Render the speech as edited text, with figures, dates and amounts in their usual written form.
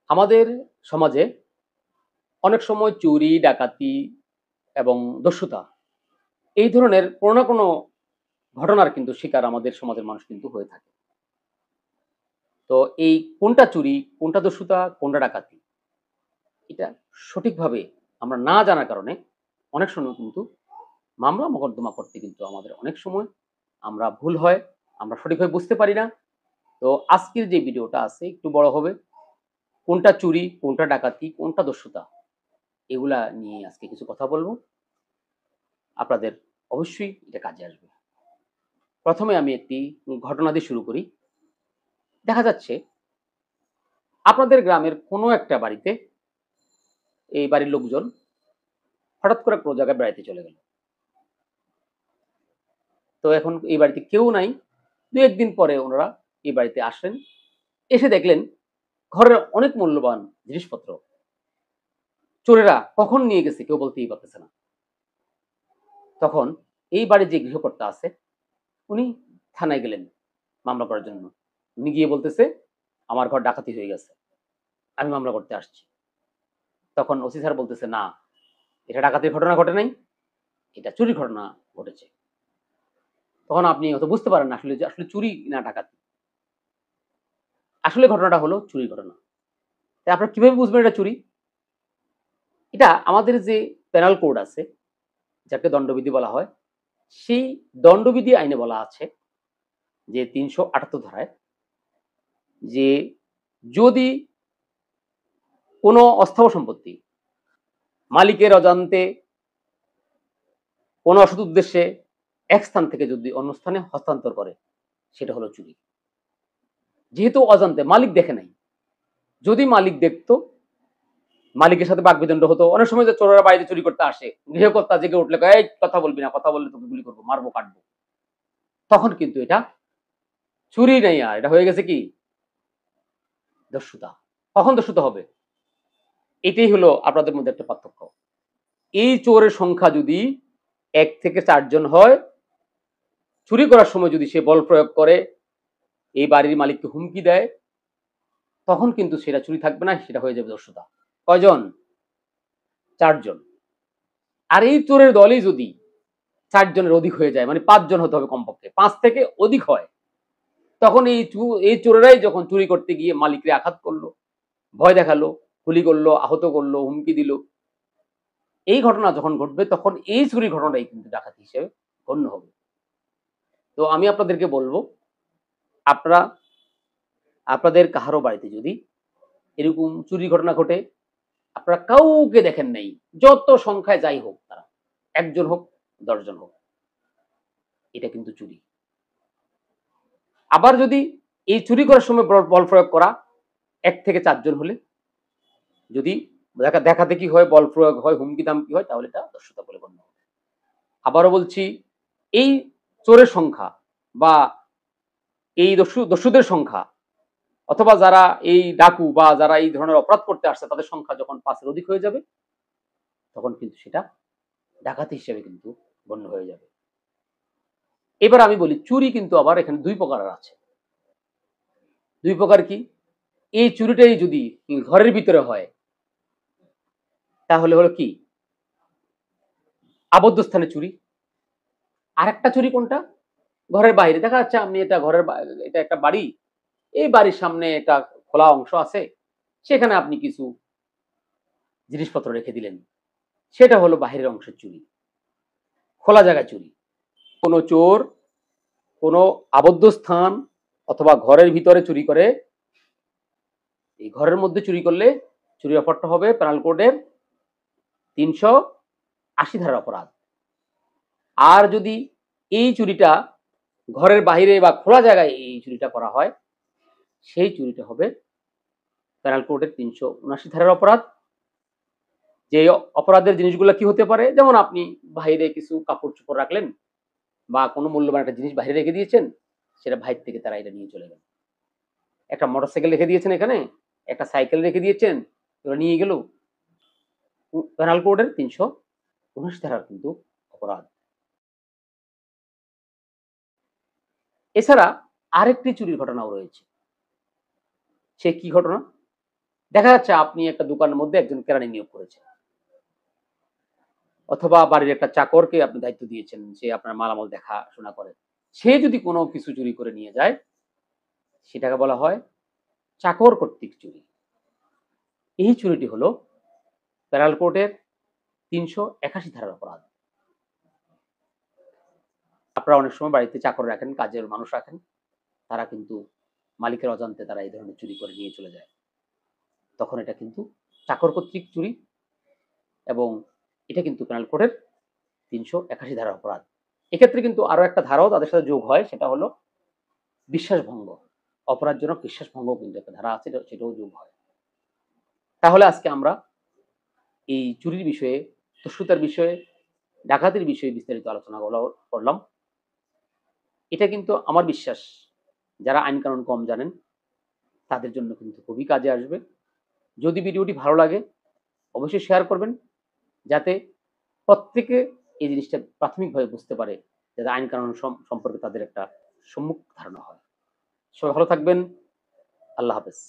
আমাদের সমাজে অনেক সময় চুরি, ডাকাতি এবং দস্যুতা এই ধরনের কোনো না কোনো ঘটনার কিন্তু শিকার আমাদের সমাজের মানুষ কিন্তু হয়ে থাকে। তো এই কোনটা চুরি, কোনটা দস্যুতা, কোনটা ডাকাতি এটা সঠিকভাবে আমরা না জানার কারণে অনেক সময় কিন্তু মামলা মোকদ্দমা করতে কিন্তু আমাদের অনেক সময় আমরা ভুল হয়, আমরা সঠিকভাবে বুঝতে পারি না। তো আজকের যে ভিডিওটা আছে একটু বড় হবে। কোনটা চুরি, কোনটা ডাকাতি, কোনটা দস্যুতা এগুলা নিয়ে আজকে কিছু কথা বলব। আপনাদের অবশ্যই এটা কাজে আসবে। প্রথমে আমি একটি ঘটনা দিয়ে শুরু করি। দেখা যাচ্ছে আপনাদের গ্রামের কোনো একটা বাড়িতে এই বাড়ির লোকজন হঠাৎ করে কোনো জায়গায় বেড়াইতে চলে গেল। তো এখন এই বাড়িতে কেউ নাই। ২-১ দিন পরে ওনারা এই বাড়িতে আসলেন। এসে দেখলেন ঘরের অনেক মূল্যবান জিনিসপত্র চোরেরা কখন নিয়ে গেছে কেউ বলতেই পারতেছে না। তখন এই বাড়ির যে গৃহকর্তা আছে উনি থানায় গেলেন মামলা করার জন্য। উনি গিয়ে বলতেছে, "আমার ঘর ডাকাতি হয়ে গেছে। আমি মামলা করতে আসছি।" তখন ওসি স্যার বলতেছে, "না, এটা ডাকাতির ঘটনা ঘটে নাই, এটা চুরির ঘটনা ঘটেছে।" তখন আপনি হয়তো বুঝতে পারেন না আসলে যে আসলে চুরি না ডাকাতি। আসলে ঘটনাটা হলো চুরির ঘটনা। তাই আপনারা কিভাবে বুঝবেন এটা চুরি? এটা আমাদের যে পেনাল কোড আছে, যাকে দণ্ডবিধি বলা হয়, সেই দণ্ডবিধি আইনে বলা আছে যে ৩৭৮ ধারায় যে যদি কোনো অস্থাবর সম্পত্তি মালিকের অজান্তে কোনো অসৎ উদ্দেশ্যে এক স্থান থেকে যদি অন্য স্থানে হস্তান্তর করে সেটা হলো চুরি। যেহেতু অজান্তে মালিক দেখে নাই, যদি মালিক দেখতো মালিকের সাথে বাকবিতণ্ড হতো। অনেক সময় যে চোরেরা বাড়িতে চুরি করতে আসে, গৃহকর্তা জেগে উঠলে কয়, "এই কথা বলবি না, কথা বললে তোকে গুলি করবো, মারবো, কাটবো।" তখন কিন্তু এটা চুরি নাই আর, এটা হয়ে গেছে কি দস্যুতা। কখন দস্যুতা হবে? এটাই হলো আপনাদের মধ্যে একটা পার্থক্য। এই চোরের সংখ্যা যদি ১ থেকে ৪ জন হয়, চুরি করার সময় যদি সে বল প্রয়োগ করে, এই বাড়ির মালিককে হুমকি দেয়, তখন কিন্তু সেটা চুরি থাকবে না, সেটা হয়ে যাবে দস্যুতা। কয়জন? ৪ জন। আর এই চোরের দলই যদি ৪ জনের অধিক হয়ে যায়, মানে ৫ জন হতে হবে কমপক্ষে। ৫ থেকে অধিক হয়, তখন এই চোরেরাই যখন চুরি করতে গিয়ে মালিককে আঘাত করলো, ভয় দেখালো, গুলি করলো, আহত করলো, হুমকি দিল, এই ঘটনা যখন ঘটবে তখন এই চুরির ঘটনাটাই কিন্তু ডাকাতি হিসেবে গণ্য হবে। তো আমি আপনাদেরকে বলবো, আপনারা আপনাদের কাহারো বাড়িতে যদি এরকম চুরির ঘটনা ঘটে, আপনারা কাউকে দেখেন নাই, যত সংখ্যায় যাই হোক তারা, ১ জন হোক, ১০ জন হোক, এটা কিন্তু চুরি। আবার যদি এই চুরি করার সময় বল প্রয়োগ করা ১ থেকে ৪ জন হলে, যদি দেখাদেখি হয়, বল প্রয়োগ হয়, হুমকি-ধামকি হয়, তাহলে এটা দস্যুতা বলে গণ্য হবে। আবারও বলছি, এই চোরের সংখ্যা বা এই দস্যুদের সংখ্যা অথবা যারা এই ডাকু বা যারা এই ধরনের অপরাধ করতে আসছে তাদের সংখ্যা যখন ৫ এর অধিক হয়ে যাবে, তখন কিন্তু সেটা ডাকাতি হিসেবে কিন্তু গণ্য হয়ে যাবে। এবার আমি বলি চুরি কিন্তু আবার এখানে ২ প্রকারের আছে। ২ প্রকার কি? এই চুরিটাই যদি ঘরের ভিতরে হয়, তাহলে হলো কি? আবদ্ধ স্থানে চুরি। আরেকটা চুরি কোনটা? ঘরের বাইরে। দেখা যাচ্ছে আপনি এটা একটা বাড়ি। এই বাড়ির সামনে একটা খোলা অংশ আছে। সেখানে আপনি কিছু জিনিসপত্র রেখে দিলেন। সেটা হলো বাহিরের অংশের চুরি। খোলা জায়গায় চুরি। কোন চোর কোন আবদ্ধ স্থান অথবা ঘরের ভিতরে চুরি করে, এই ঘরের মধ্যে চুরি করলে চুরির অপরাধটা হবে পেনাল কোডের ৩৮০ ধারার অপরাধ। আর যদি এই চুরিটা ঘরের বাহিরে বা খোলা জায়গায় এই চুরিটা করা হয়, সেই চুরিটা হবে পেনাল কোডের ৩৭৯ ধারার অপরাধ। যে অপরাধের জিনিসগুলো কি হতে পারে? যেমন আপনি বাহিরে কিছু কাপড়-চোপড় রাখলেন বা কোনো মূল্যবান একটা জিনিস বাহিরে রেখে দিয়েছেন, সেটা বাহির থেকে তারা এটা নিয়ে চলে গেল। একটা মোটরসাইকেল রেখে দিয়েছেন এখানে, একটা সাইকেল রেখে দিয়েছেন, ওরা নিয়ে গেল। পেনাল কোডের ৩৭৯ ধারার কিন্তু অপরাধ। এছাড়া আরেকটি চুরির ঘটনাও রয়েছে। সে কি ঘটনা? দেখা যাচ্ছে আপনি একটা দোকানের মধ্যে একজন কেরানি নিয়োগ করেছেন, অথবা বাড়ির একটা চাকরকে আপনি দায়িত্ব দিয়েছেন, সে আপনার মালামাল দেখাশোনা করে। সে যদি কোনো কিছু চুরি করে নিয়ে যায়, সেটাকে বলা হয় চাকর কর্তৃক চুরি। এই চুরিটি হলো প্যারাল কোডের ৩৮১ ধারার অপরাধ। আপনারা অনেক সময় বাড়িতে চাকর রাখেন, কাজের মানুষ রাখেন, তারা কিন্তু মালিকের অজান্তে তারা এই ধরনের চুরি করে নিয়ে চলে যায়। তখন এটা কিন্তু চাকর কর্তৃক চুরি, এবং এটা কিন্তু পেনাল কোডের ৩৮১ ধারার অপরাধ। এক্ষেত্রে কিন্তু আরো একটা ধারাও তাদের সাথে যোগ হয়, সেটা হলো বিশ্বাসভঙ্গ। অপরাধজনক বিশ্বাসভঙ্গ কিন্তু একটা ধারা আছে, সেটাও যোগ হয়। তাহলে আজকে আমরা এই চুরির বিষয়ে, দস্যুতার বিষয়ে, ডাকাতির বিষয়ে বিস্তারিত আলোচনা করলাম। এটা কিন্তু আমার বিশ্বাস যারা আইন কানুন কম জানেন তাদের জন্য কিন্তু খুবই কাজে আসবে। যদি ভিডিওটি ভালো লাগে অবশ্যই শেয়ার করবেন, যাতে প্রত্যেকে এই জিনিসটা প্রাথমিকভাবে বুঝতে পারে, যাতে আইন কানুন সম্পর্কে তাদের একটা সম্যক ধারণা হয়। সবাই ভালো থাকবেন। আল্লাহ হাফেজ।